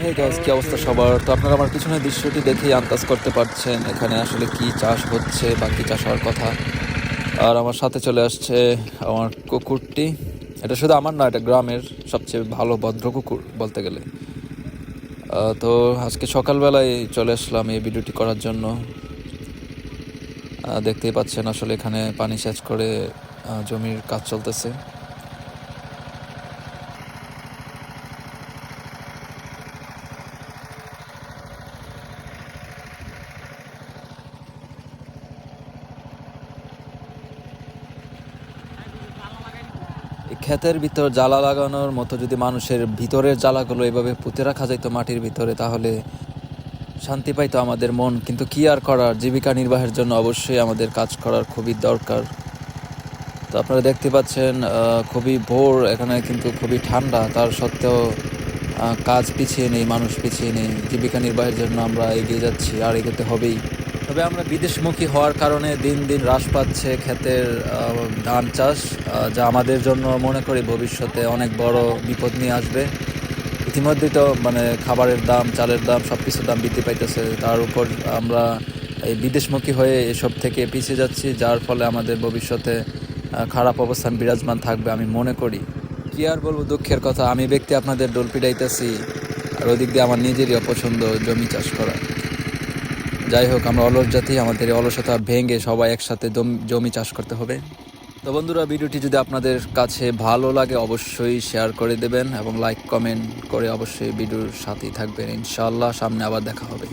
Hey guys, কি অবস্থা সবার? তো আপনারা আমার পিছনের দৃশ্যটি দেখেই আন্দাজ করতে পারছেন এখানে আসলে কি চাষ হচ্ছে বা কি চাষ হওয়ার কথা। আর আমার সাথে চলে আসছে আমার কুকুরটি। এটা শুধু আমার না, এটা গ্রামের সবচেয়ে ভালো ভদ্র কুকুর বলতে গেলে। তো আজকে সকালবেলায় চলে আসলাম এই ভিডিওটি করার জন্য। দেখতেই পাচ্ছেন আসলে এখানে পানি সেচ করে জমির কাজ চলতেছে। এই ক্ষেতের ভিতর জ্বালা লাগানোর মতো যদি মানুষের ভিতরের জ্বালাগুলো এভাবে পুঁতে রাখা যাইতো মাটির ভিতরে, তাহলে শান্তি পাইতো আমাদের মন। কিন্তু কি আর করার, জীবিকা নির্বাহের জন্য অবশ্যই আমাদের কাজ করার খুবই দরকার। তো আপনারা দেখতে পাচ্ছেন খুবই ভোর, এখানে কিন্তু খুবই ঠান্ডা, তার সত্ত্বেও কাজ পিছিয়ে নেই, মানুষ পিছিয়ে নেই। জীবিকা নির্বাহের জন্য আমরা এগিয়ে যাচ্ছি, আর এগোতে হবেই। তবে আমরা বিদেশমুখী হওয়ার কারণে দিন দিন হ্রাস পাচ্ছে ক্ষেতের ধান চাষ, যা আমাদের জন্য মনে করি ভবিষ্যতে অনেক বড় বিপদ নিয়ে আসবে। ইতিমধ্যেই তো খাবারের দাম, চালের দাম, সব কিছুর দাম বৃদ্ধি পাইতেছে। তার উপর আমরা এই বিদেশমুখী হয়ে এসব থেকে পিছিয়ে যাচ্ছি, যার ফলে আমাদের ভবিষ্যতে খারাপ অবস্থান বিরাজমান থাকবে আমি মনে করি। কি আর বলবো, দুঃখের কথা। আমি ব্যক্তি আপনাদের ডোল পিটাইতেছি, আর ওদিক দিয়ে আমার নিজেরই অপছন্দ জমি চাষ করা। যাই হোক, আমরা অলস জাতি, আমাদের এই অলসতা ভেঙে সবাই একসাথে জমি চাষ করতে হবে। তো বন্ধুরা, ভিডিওটি যদি আপনাদের কাছে ভালো লাগে অবশ্যই শেয়ার করে দেবেন এবং লাইক কমেন্ট করে অবশ্যই ভিডিওর সাথেই থাকবেন। ইনশাআল্লাহ সামনে আবার দেখা হবে।